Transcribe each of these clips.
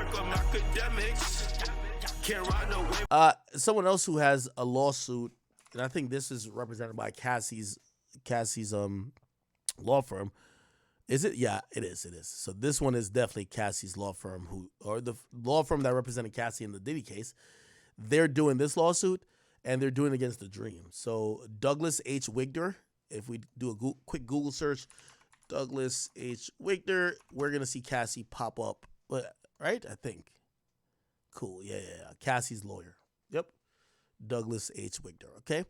Akademiks. Can't ride no wave. Someone else who has a lawsuit, and I think this is represented by Cassie's law firm. Is it? Yeah, it is. It is. So this one is definitely Cassie's law firm, or the law firm that represented Cassie in the Diddy case. They're doing this lawsuit, and they're doing it against the Dream. So Douglas H. Wigder, if we do a quick Google search, Douglas H. Wigder, we're gonna see Cassie pop up, right? I think. Cool. Yeah. Cassie's lawyer. Yep. Douglas H. Wigder. Okay.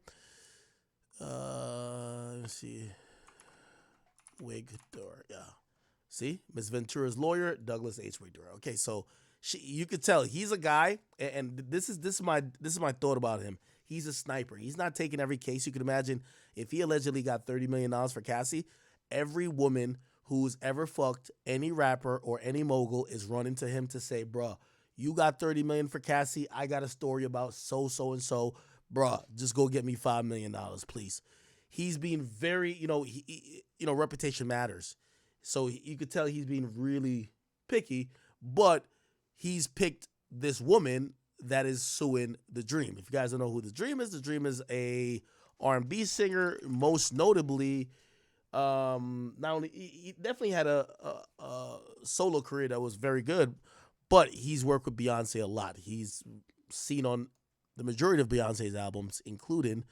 Let's see. Wigder. Yeah. See? Miss Ventura's lawyer, Douglas H. Wigder. Okay, so you could tell he's a guy, and this is my thought about him. He's a sniper. He's not taking every case. You could imagine if he allegedly got $30 million for Cassie, every woman who's ever fucked any rapper or any mogul is running to him to say, bruh, you got $30 million for Cassie. I got a story about so and so. Bruh, just go get me $5 million, please. He's being very, reputation matters. So you could tell he's being really picky, but he's picked this woman that is suing the Dream. If you guys don't know who the Dream is a R&B singer, most notably, not only he definitely had a solo career that was very good, but he's worked with Beyonce a lot. He's seen on the majority of Beyonce's albums, including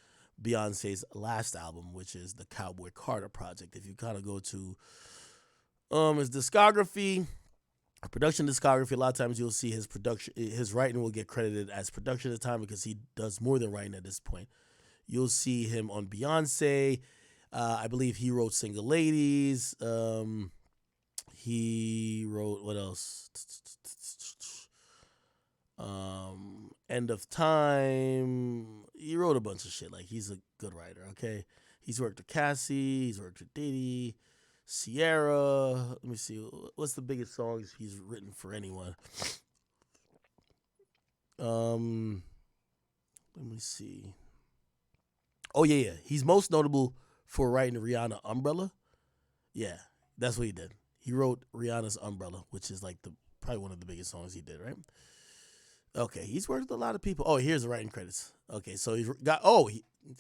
Beyonce's last album, which is the Cowboy Carter Project. If you kind of go to his discography, production discography, a lot of times you'll see his writing will get credited as production at the time because he does more than writing at this point. You'll see him on Beyonce. I believe he wrote Single Ladies. He wrote, what else? End of Time. He wrote a bunch of shit. Like, he's a good writer, okay? He's worked with Cassie. He's worked with Diddy, Sierra. Let me see. What's the biggest songs he's written for anyone? Let me see. Oh, yeah. He's most notable for writing Rihanna Umbrella. Yeah, that's what he did. He wrote Rihanna's Umbrella, which is like probably one of the biggest songs he did, right? Okay, he's worked with a lot of people. Oh, here's the writing credits. Okay, so he's got,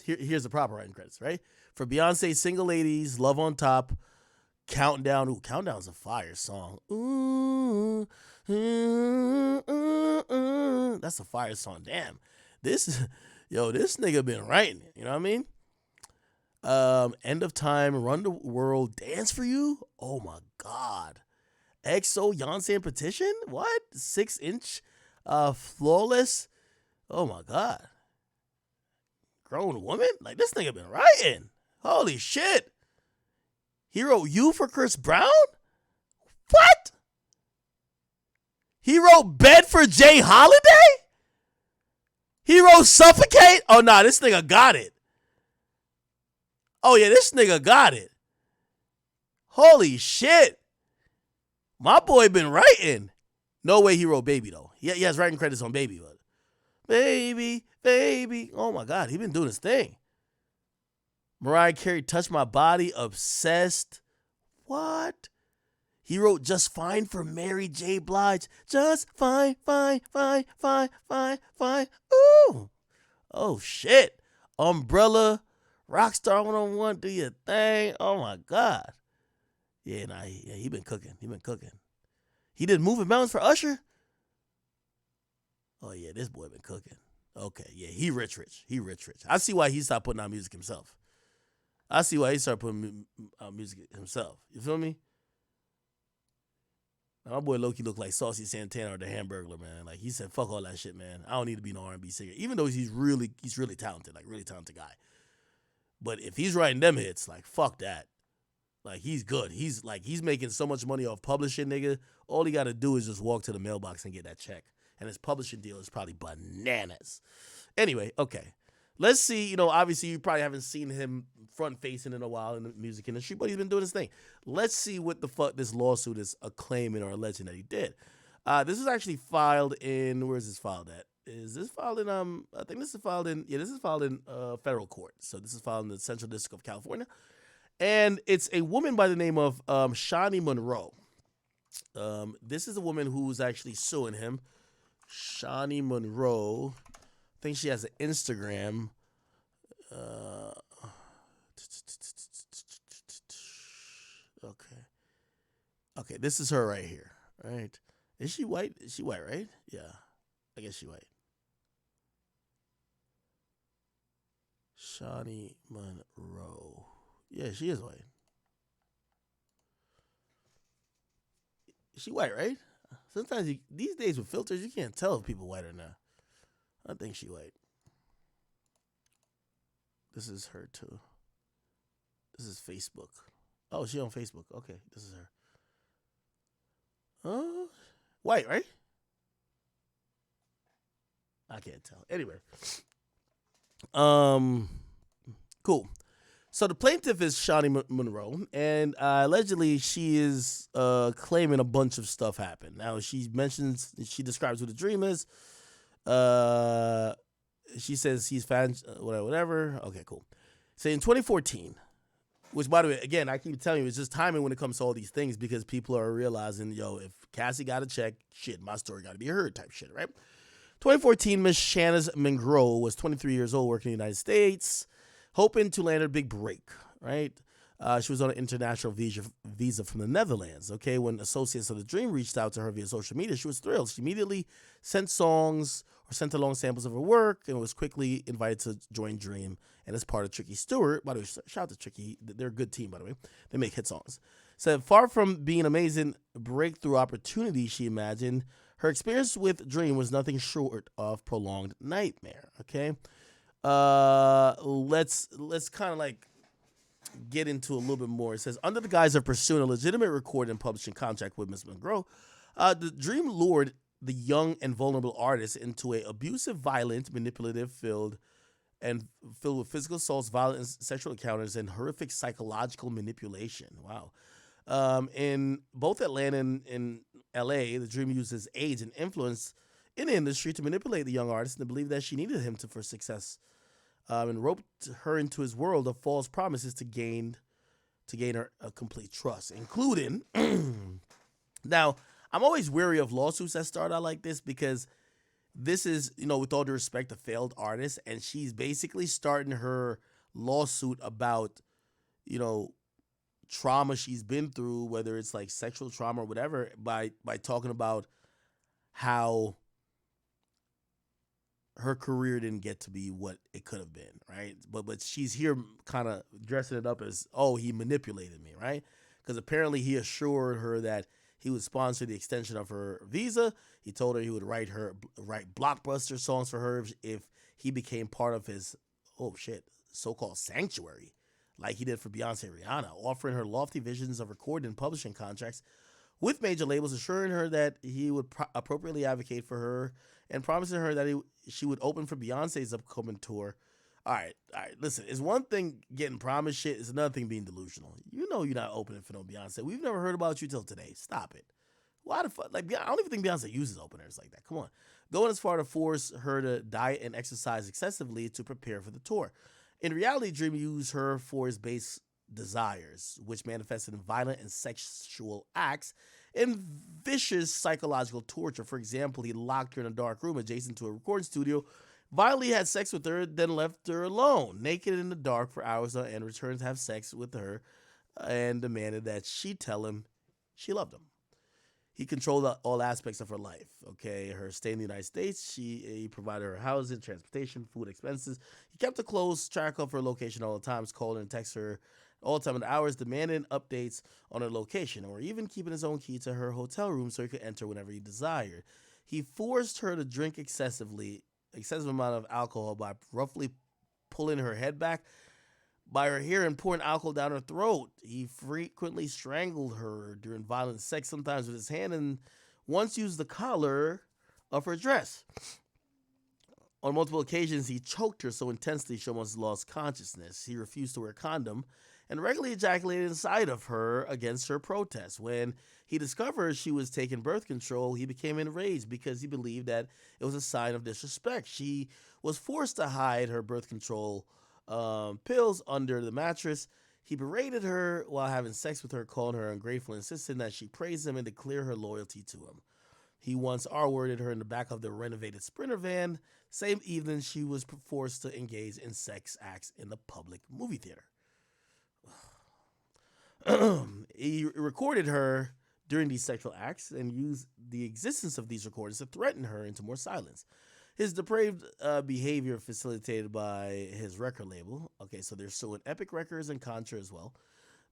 here's the proper writing credits, right? For Beyonce, Single Ladies, Love on Top, Countdown. Ooh, Countdown's a fire song. Ooh, that's a fire song. Damn. This nigga been writing it. You know what I mean? End of Time, Run the World, Dance for You. Oh my God. EXO, Beyonce, and Petition. What? 6-inch. Flawless. Oh my God. Grown woman? Like, this nigga been writing. Holy shit. He wrote You for Chris Brown? What? He wrote Bed for Jay Holiday? He wrote Suffocate? Oh, nah, this nigga got it. Oh, yeah, this nigga got it. Holy shit. My boy been writing. No way he wrote Baby, though. He has writing credits on Baby, but Baby. Oh, my God. He been doing his thing. Mariah Carey, Touch My Body, Obsessed. What? He wrote Just Fine for Mary J. Blige. Just fine. Ooh. Oh, shit. Umbrella, Rockstar 101, Do Your Thing. Oh, my God. Yeah, he been cooking. He did Moving Mountains for Usher? Oh, yeah, this boy been cooking. Okay, yeah, he rich. I see why he stopped putting out music himself. I see why he started putting out music himself. You feel me? My boy low-key look like Saucy Santana or the Hamburglar, man. Like, he said, fuck all that shit, man. I don't need to be an R&B singer. Even though he's really talented, like, really talented guy. But if he's writing them hits, like, fuck that. Like, he's good. He's making so much money off publishing, nigga. All he got to do is just walk to the mailbox and get that check. And his publishing deal is probably bananas. Anyway, okay. Let's see. Obviously, you probably haven't seen him front-facing in a while in the music industry, but he's been doing his thing. Let's see what the fuck this lawsuit is claiming or alleging that he did. This is actually filed in, where is this filed at? Is this filed in, I think this is filed in, this is filed in federal court. So this is filed in the Central District of California. And it's a woman by the name of Shawnee Monroe. This is a woman who's actually suing him. Shawnee Monroe. I think she has an Instagram. Uh, okay. Okay, this is her right here. Right? Is she white? Is she white, right? Yeah. I guess she white. Shawnee Monroe. Yeah, she is white. She white, right? Sometimes these days with filters, you can't tell if people white or not. I think she white. This is her too. This is Facebook. Oh, she on Facebook. Okay, this is her. White, right? I can't tell. Anyway, um, cool. So the plaintiff is Shawnee Monroe, and allegedly she is claiming a bunch of stuff happened. Now she describes who the dream is. Uh, she says he's fans, whatever, whatever. Okay, cool. So in 2014, which by the way, again, I keep telling you, it's just timing when it comes to all these things because people are realizing, yo, if Cassie got a check, shit, my story got to be heard, type shit, right? 2014, Miss Shannon Monroe was 23 years old, working in the United States, hoping to land her big break, right? She was on an international visa from the Netherlands. Okay, when Associates of the Dream reached out to her via social media, she was thrilled. She immediately sent songs or sent along samples of her work and was quickly invited to join Dream and as part of Tricky Stewart. By the way, shout out to Tricky. They're a good team, by the way. They make hit songs. Said, far from being an amazing breakthrough opportunity, she imagined, her experience with Dream was nothing short of prolonged nightmare. Okay, let's kind of like get into a little bit more. It says, under the guise of pursuing a legitimate recording and publishing contract with Miss Monroe, the Dream lured the young and vulnerable artist into a abusive, violent, manipulative, filled with physical assaults, violent sexual encounters, and horrific psychological manipulation. Wow. In both Atlanta and in LA, the Dream used his age and influence in the industry to manipulate the young artist and to believe that she needed him for success, and roped her into his world of false promises to gain her a complete trust, including. Now, I'm always wary of lawsuits that start out like this because this is, with all due respect, a failed artist, and she's basically starting her lawsuit about, you know, trauma she's been through, whether it's like sexual trauma or whatever, by talking about how her career didn't get to be what it could have been, right? But she's here kind of dressing it up as, oh, he manipulated me, right? Because apparently he assured her that he would sponsor the extension of her visa. He told her he would write blockbuster songs for her if he became part of his, oh shit, so-called sanctuary, like he did for Beyoncé Rihanna, offering her lofty visions of recording and publishing contracts with major labels, assuring her that he would appropriately advocate for her and promising her that she would open for Beyonce's upcoming tour. All right. Listen, it's one thing getting promised shit. It's another thing being delusional. You know you're not opening for no Beyonce. We've never heard about you till today. Stop it. Why the fuck? Like, I don't even think Beyonce uses openers like that. Come on. Going as far to force her to diet and exercise excessively to prepare for the tour. In reality, Dream used her for his base desires, which manifested in violent and sexual acts and vicious psychological torture. For example, he locked her in a dark room adjacent to a recording studio, violently had sex with her, then left her alone, naked in the dark for hours on end, returned to have sex with her, and demanded that she tell him she loved him. He controlled all aspects of her life. Okay, her stay in the United States. He provided her housing, transportation, food expenses. He kept a close track of her location all the times, calling and texting her all the time and hours, demanding updates on her location, or even keeping his own key to her hotel room so he could enter whenever he desired. He forced her to drink excessive amount of alcohol by roughly pulling her head back by her hair and pouring alcohol down her throat. He frequently strangled her during violent sex, sometimes with his hand, and once used the collar of her dress. On multiple occasions, he choked her so intensely she almost lost consciousness. He refused to wear a condom and regularly ejaculated inside of her against her protest. When he discovered she was taking birth control, he became enraged because he believed that it was a sign of disrespect. She was forced to hide her birth control pills under the mattress. He berated her while having sex with her, calling her ungrateful, insisting that she praise him and declare her loyalty to him. He once R-worded her in the back of the renovated Sprinter van. Same evening, she was forced to engage in sex acts in the public movie theater. He recorded her during these sexual acts and used the existence of these recordings to threaten her into more silence. His depraved behavior facilitated by his record label. Okay, so they're suing Epic Records and Contra as well.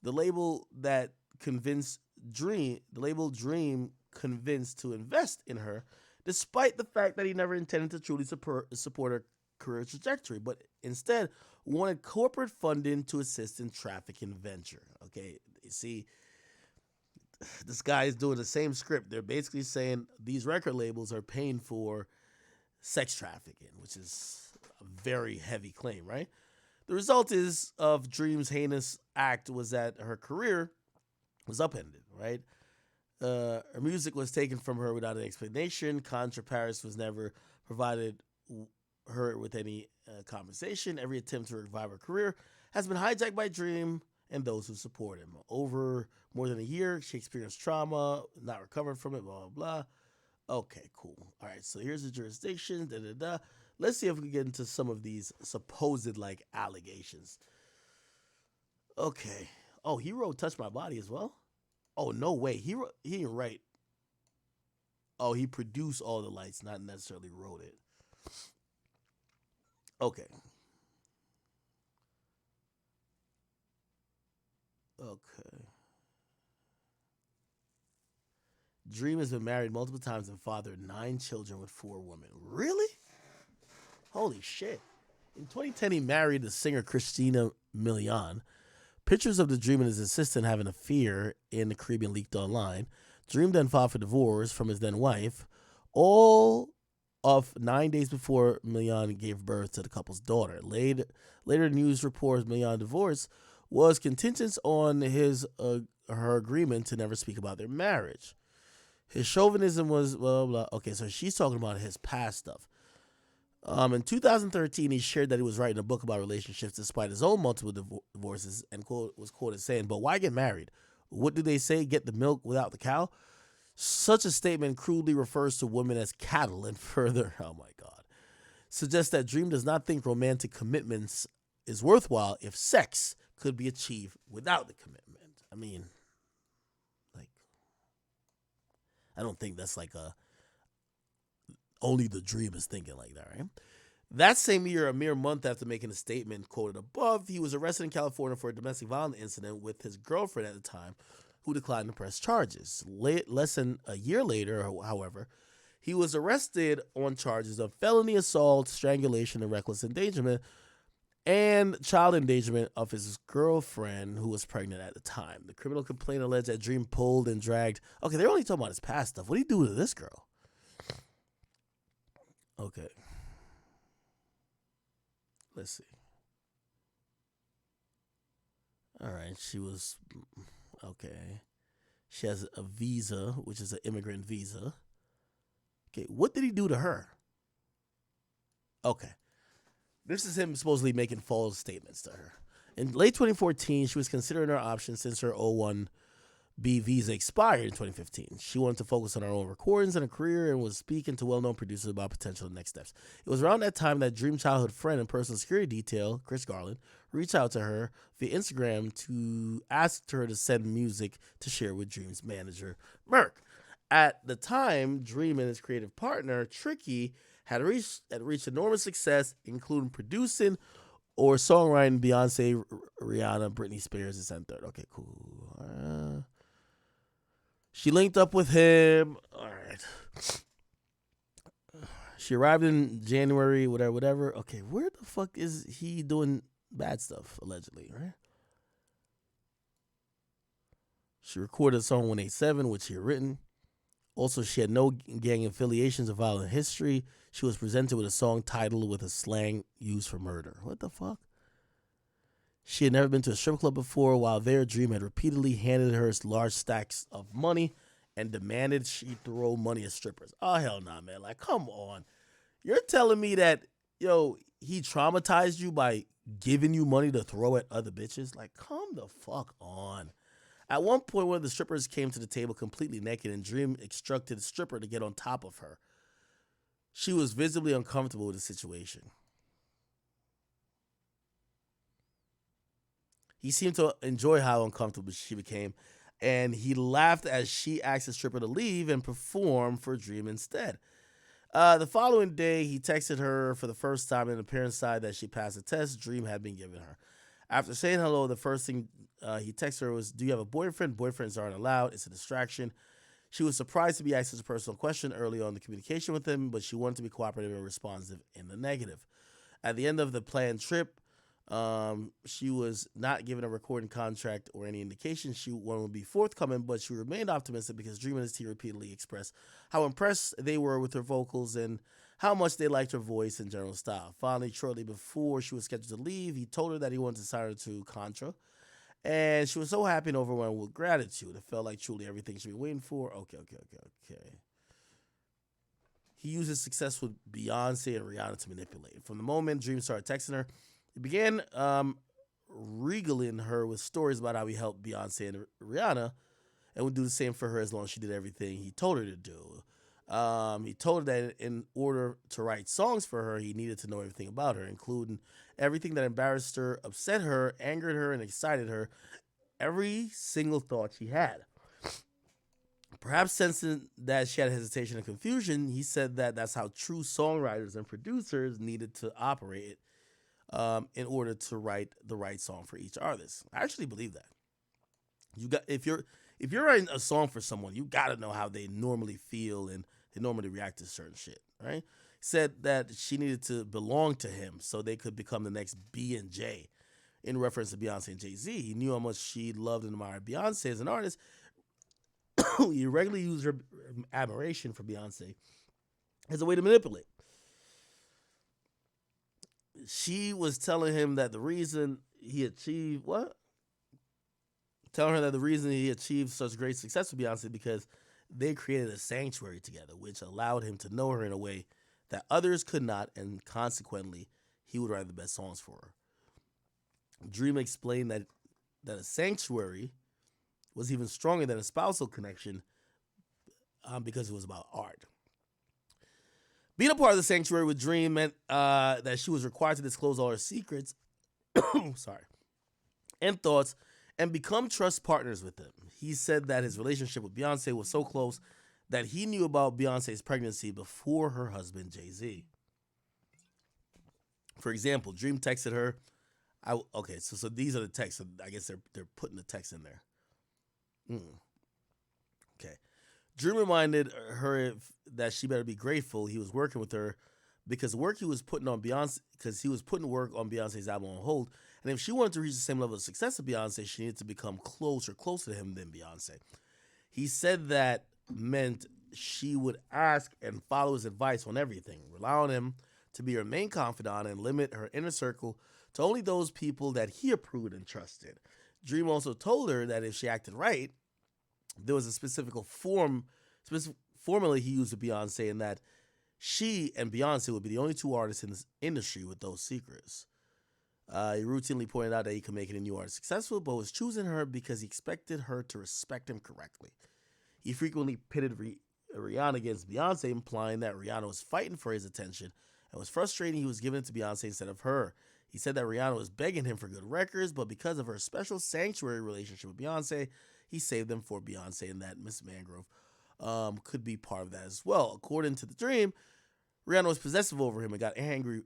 The label that convinced the label Dream convinced to invest in her, despite the fact that he never intended to truly support her career trajectory, but instead wanted corporate funding to assist in trafficking venture. Okay, you see, this guy is doing the same script. They're basically saying these record labels are paying for sex trafficking, which is a very heavy claim, right? The result is of Dream's heinous act was that her career was upended, right? Her music was taken from her without an explanation. Contra Paris was never provided her with any compensation. Every attempt to revive her career has been hijacked by Dream and those who support him. Over more than a year, she experienced trauma, not recovered from it, blah, blah, blah. Okay, cool. All right, so here's the jurisdiction, da, da, da. Let's see if we can get into some of these supposed, like, allegations. Okay. Oh, he wrote Touch My Body as well? Oh, no way. He didn't write. Oh, he produced All the Lights, not necessarily wrote it. Okay. Okay. Dream has been married multiple times and fathered 9 children with 4 women. Really? Holy shit. In 2010, he married the singer Christina Milian. Pictures of the Dream and his assistant having an affair in the Caribbean leaked online. Dream then filed for divorce from his then wife, all of 9 days before Milian gave birth to the couple's daughter. Later news reports Milian's divorce was contingent on her agreement to never speak about their marriage. His chauvinism was blah, blah, blah. Okay, so she's talking about his past stuff. In 2013, he shared that he was writing a book about relationships despite his own multiple divorces and was quoted saying, "But why get married? What do they say? Get the milk without the cow?" Such a statement crudely refers to women as cattle and further, oh my God, suggests that Dream does not think romantic commitments is worthwhile if sex could be achieved without the commitment. I mean, like, I don't think that's like only the Dream is thinking like that, right? That same year, a mere month after making a statement quoted above, he was arrested in California for a domestic violence incident with his girlfriend at the time, who declined to press charges. Less than a year later, however, he was arrested on charges of felony assault, strangulation, and reckless endangerment, and child endangerment of his girlfriend, who was pregnant at the time. The criminal complaint alleged that Dream pulled and dragged. Okay, they're only talking about his past stuff. What did he do to this girl? Okay. Let's see. All right, she was okay. She has a visa, which is an immigrant visa. Okay, what did he do to her? Okay. This is him supposedly making false statements to her. In late 2014, she was considering her options since her O1B visa expired in 2015. She wanted to focus on her own recordings and her career and was speaking to well-known producers about potential next steps. It was around that time that Dream childhood friend and personal security detail, Chris Garland, reached out to her via Instagram to ask her to send music to share with Dream's manager, Merck. At the time, Dream and his creative partner, Tricky, had reached enormous success, including producing or songwriting Beyoncé, Rihanna, Britney Spears, etc. Okay, cool. She linked up with him. All right. She arrived in January, whatever. Okay, where the fuck is he doing bad stuff, allegedly, right? She recorded song 187, which she had written. Also, she had no gang affiliations or violent history. She was presented with a song titled with a slang used for murder. What the fuck? She had never been to a strip club before. While there, Dream had repeatedly handed her large stacks of money and demanded she throw money at strippers. Oh, hell nah, man. Like, come on. You're telling me that, he traumatized you by giving you money to throw at other bitches. Like, come the fuck on. At one point, one of the strippers came to the table completely naked, and Dream instructed the stripper to get on top of her. She was visibly uncomfortable with the situation. He seemed to enjoy how uncomfortable she became, and he laughed as she asked the stripper to leave and perform for Dream instead. The following day, he texted her for the first time and appearance side that she passed a test Dream had been giving her. After saying hello, the first thing he texted her was, "Do you have a boyfriend? Boyfriends aren't allowed. It's a distraction." She was surprised to be asked such a personal question early on in the communication with him, but she wanted to be cooperative and responsive in the negative. At the end of the planned trip, she was not given a recording contract or any indication one would be forthcoming, but she remained optimistic because Dream and his team repeatedly expressed how impressed they were with her vocals and how much they liked her voice and general style. Finally, shortly before she was scheduled to leave, he told her that he wanted to sign her to Contra, and she was so happy and overwhelmed with gratitude. It felt like truly everything she'd been waiting for. Okay. He used his success with Beyonce and Rihanna to manipulate. From the moment Dream started texting her, he began regaling her with stories about how he helped Beyonce and Rihanna and would do the same for her as long as she did everything he told her to do. He told her that in order to write songs for her, he needed to know everything about her, including everything that embarrassed her, upset her, angered her, and excited her, every single thought she had. Perhaps sensing that she had hesitation and confusion, he said that that's how true songwriters and producers needed to operate in order to write the right song for each artist. I actually believe that. If you're writing a song for someone, you gotta know how they normally feel and they normally react to certain shit, right? He said that she needed to belong to him so they could become the next B and J. In reference to Beyonce and Jay-Z, he knew how much she loved and admired Beyonce as an artist. He regularly used her admiration for Beyonce as a way to manipulate. She was telling him that the reason he achieved what? Telling her that the reason he achieved such great success with Beyonce because they created a sanctuary together, which allowed him to know her in a way that others could not, and consequently, he would write the best songs for her. Dream explained that a sanctuary was even stronger than a spousal connection because it was about art. Being a part of the sanctuary with Dream meant that she was required to disclose all her secrets, sorry, and thoughts, and become trust partners with them. He said that his relationship with Beyonce was so close that he knew about Beyonce's pregnancy before her husband Jay-Z. For example, Dream texted her. So these are the texts. So I guess they're putting the text in there. Okay. Drew reminded her that she better be grateful he was working with her because work he was putting on Beyonce, because he was putting work on Beyonce's album on hold. And if she wanted to reach the same level of success as Beyonce, she needed to become closer to him than Beyonce. He said that meant she would ask and follow his advice on everything, rely on him to be her main confidant, and limit her inner circle to only those people that he approved and trusted. Dream also told her that if she acted right, there was a specific formula he used with Beyonce, and that she and Beyonce would be the only two artists in this industry with those secrets. He routinely pointed out that he could make any new artist successful, but was choosing her because he expected her to respect him correctly. He frequently pitted Rihanna against Beyonce, implying that Rihanna was fighting for his attention and was frustrating he was giving it to Beyonce instead of her. He said that Rihanna was begging him for good records, but because of her special sanctuary relationship with Beyonce, he saved them for Beyonce, and that Miss Mangrove could be part of that as well. According to the Dream, Rihanna was possessive over him and got angry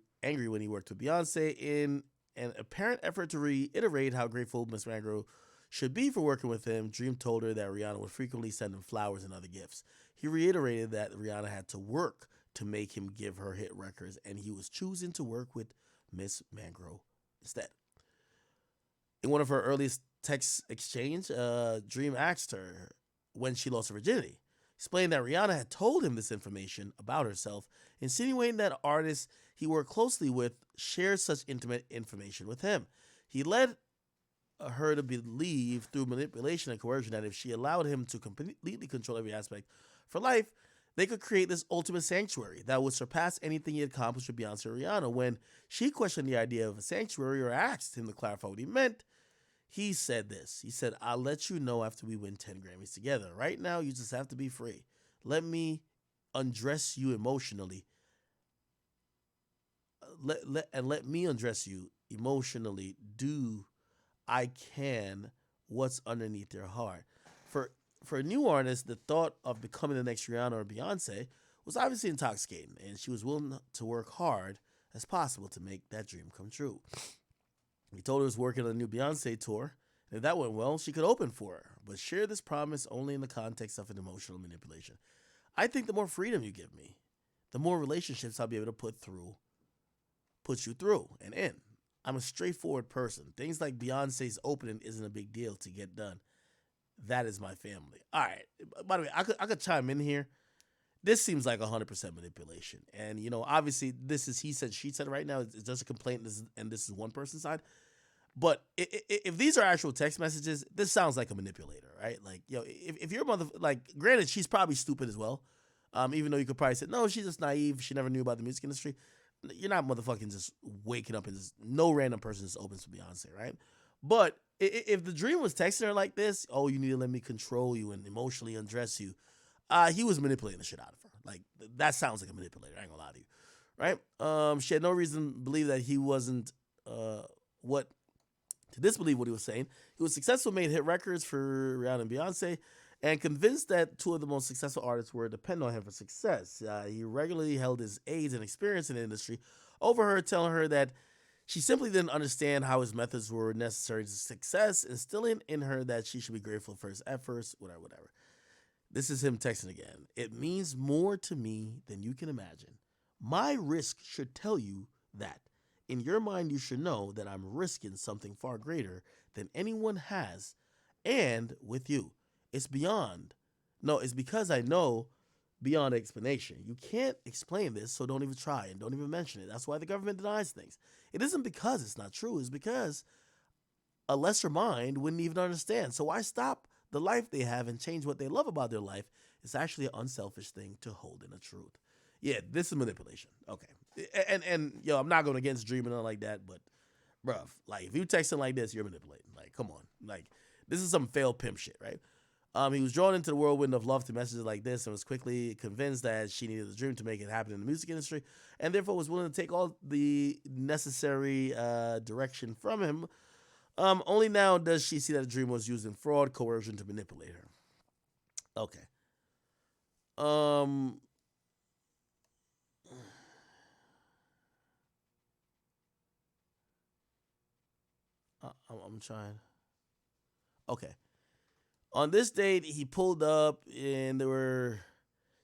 when he worked with Beyonce in an apparent effort to reiterate how grateful Miss Mangrove should be for working with him. Dream told her that Rihanna would frequently send him flowers and other gifts. He reiterated that Rihanna had to work to make him give her hit records, and he was choosing to work with Miss Mangrove instead. In one of her earliest text exchange, Dream asked her when she lost her virginity, explaining that Rihanna had told him this information about herself, insinuating that artists he worked closely with shared such intimate information with him. He led her to believe through manipulation and coercion that if she allowed him to completely control every aspect for life, They could create this ultimate sanctuary that would surpass anything he accomplished with Beyonce or Rihanna. When she questioned the idea of a sanctuary or asked him to clarify what he meant, he said this. He said, I'll let you know after we win 10 Grammys together. Right now, you just have to be free. Let me undress you emotionally. Let me undress you emotionally. Do I can what's underneath your heart. For for a new artist, the thought of becoming the next Rihanna or Beyonce was obviously intoxicating, and she was willing to work hard as possible to make that dream come true. He told her he was working on a new Beyonce tour, and if that went well, she could open for her, but share this promise only in the context of an emotional manipulation. I think the more freedom you give me, the more relationships I'll be able to put you through and in. I'm a straightforward person. Things like Beyonce's opening isn't a big deal to get done. That is my family. All right. By the way, I could chime in here. This seems like 100% manipulation, and obviously, this is he said she said right now. It's just a complaint, and this is one person's side. But if these are actual text messages, this sounds like a manipulator, right? Like, if your mother, like, granted, she's probably stupid as well. Even though you could probably say, no, she's just naive. She never knew about the music industry. You're not motherfucking just waking up and just no random person just opens for Beyonce, right? But if the dream was texting her like this, oh, you need to let me control you and emotionally undress you, he was manipulating the shit out of her. Like, that sounds like a manipulator. I ain't gonna lie to you, right? She had no reason to believe that he wasn't what to disbelieve what he was saying. He was successful, made hit records for Rihanna and Beyonce, and convinced that two of the most successful artists were dependent on him for success. He regularly held his age and experience in the industry over her, telling her that she simply didn't understand how his methods were necessary to success, instilling in her that she should be grateful for his efforts, whatever, whatever. This is him texting again. It means more to me than you can imagine. My risk should tell you that. In your mind, you should know that I'm risking something far greater than anyone has, and with you. It's beyond. No, it's because I know beyond explanation. You can't explain this, so don't even try and don't even mention it. That's why the government denies things. It isn't because it's not true, it's because a lesser mind wouldn't even understand. So why stop the life they have and change what they love about their life? It's actually an unselfish thing to hold in a truth. Yeah, this is manipulation. Okay. And I'm not going against dreaming or like that, but bruh, like if you texting like this, you're manipulating. Like, come on. Like, this is some failed pimp shit, right? He was drawn into the whirlwind of love to messages like this and was quickly convinced that she needed a dream to make it happen in the music industry, and therefore was willing to take all the necessary direction from him. Only now does she see that the dream was used in fraud, coercion to manipulate her. Okay. Um, I'm trying. Okay. On this date, he pulled up, and there were.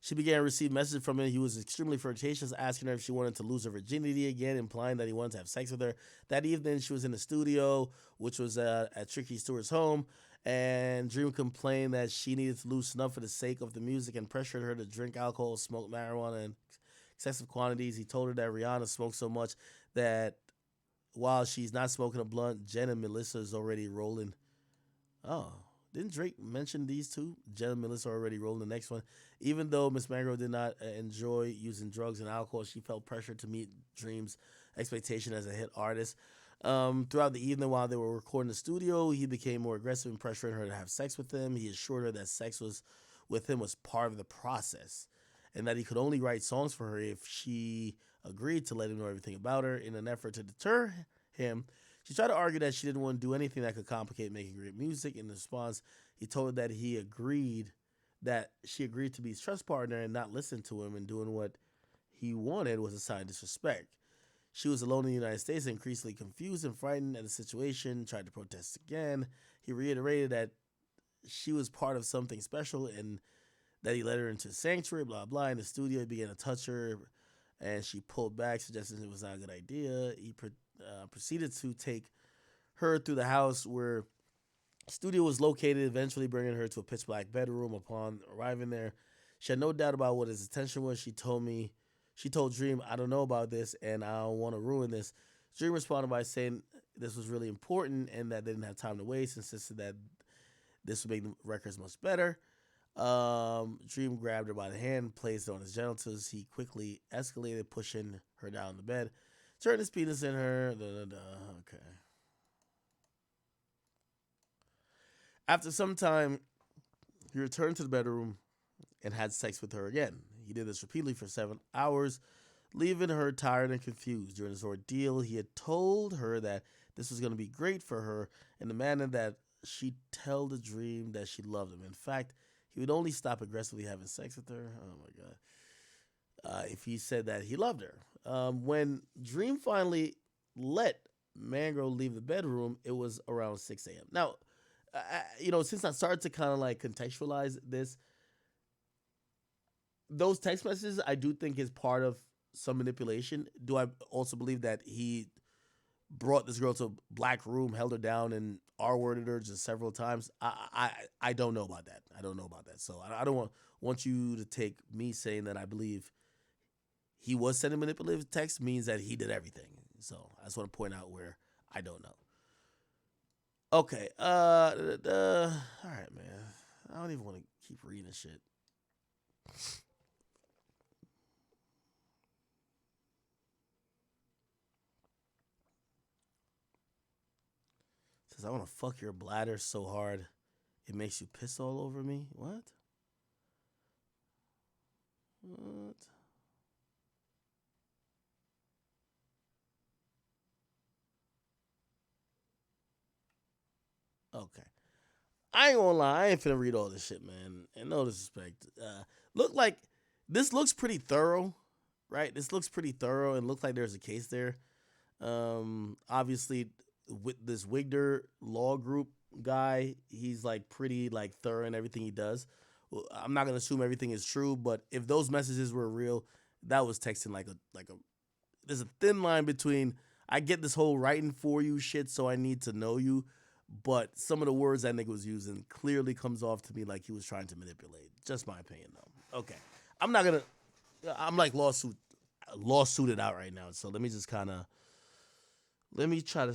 She began to receive messages from him. He was extremely flirtatious, asking her if she wanted to lose her virginity again, implying that he wanted to have sex with her. That evening, she was in the studio, which was at Tricky Stewart's home, and Dream complained that she needed to loosen up for the sake of the music and pressured her to drink alcohol, smoke marijuana in excessive quantities. He told her that Rihanna smoked so much that while she's not smoking a blunt, Jen and Melissa is already rolling. Oh, didn't Drake mention these two? Jen and Melissa already rolling the next one. Even though Miss Magro did not enjoy using drugs and alcohol, she felt pressure to meet Dream's expectation as a hit artist. Throughout the evening while they were recording the studio, he became more aggressive and pressuring her to have sex with him. He assured her that sex was with him was part of the process and that he could only write songs for her if she agreed to let him know everything about her. In an effort to deter him, she tried to argue that she didn't want to do anything that could complicate making great music. In response, he told her that she agreed to be his trust partner and not listen to him, and doing what he wanted was a sign of disrespect. She was alone in the United States, increasingly confused and frightened at the situation, tried to protest again. He reiterated that she was part of something special and that he led her into a sanctuary, blah, blah. In the studio, he began to touch her, and she pulled back, suggesting it was not a good idea. He proceeded to take her through the house where the studio was located, eventually bringing her to a pitch black bedroom. Upon arriving there, she had no doubt about what his intention was. She told Dream, I don't know about this, and I don't want to ruin this. Dream responded by saying this was really important and that they didn't have time to waste, insisted that this would make the records much better. Dream grabbed her by the hand, placed it on his genitals. He quickly escalated, pushing her down the bed, turned his penis in her. Da, da, da. Okay. After some time, he returned to the bedroom and had sex with her again. He did this repeatedly for 7 hours, leaving her tired and confused. During this ordeal, he had told her that this was going to be great for her in the manner that she'd tell the dream that she loved him. In fact, he would only stop aggressively having sex with her. Oh my God. If he said that he loved her. When Dream finally let Mangrove leave the bedroom, it was around 6 a.m. Now, since I started to kind of like contextualize this, those text messages I do think is part of some manipulation. Do I also believe that he brought this girl to a black room, held her down, and R-worded her just several times? I don't know about that. I don't know about that. So I don't want you to take me saying that I believe he was sending manipulative text means that he did everything. So I just want to point out where I don't know. Okay. All right, man. I don't even want to keep reading shit. Says I want to fuck your bladder so hard it makes you piss all over me. What? What? Okay. I ain't gonna lie, I ain't finna read all this shit, man. And no disrespect. Look like this looks pretty thorough, right? This looks pretty thorough and looks like there's a case there. Obviously, with this Wigder law group guy, he's like pretty like thorough in everything he does. Well, I'm not gonna assume everything is true, but if those messages were real, that was texting like a. There's a thin line between I get this whole writing for you shit, so I need to know you, but some of the words that nigga was using clearly comes off to me like he was trying to manipulate. Just my opinion, though. Okay, I'm not gonna. I'm like lawsuited out right now, so let me just kind of let me try to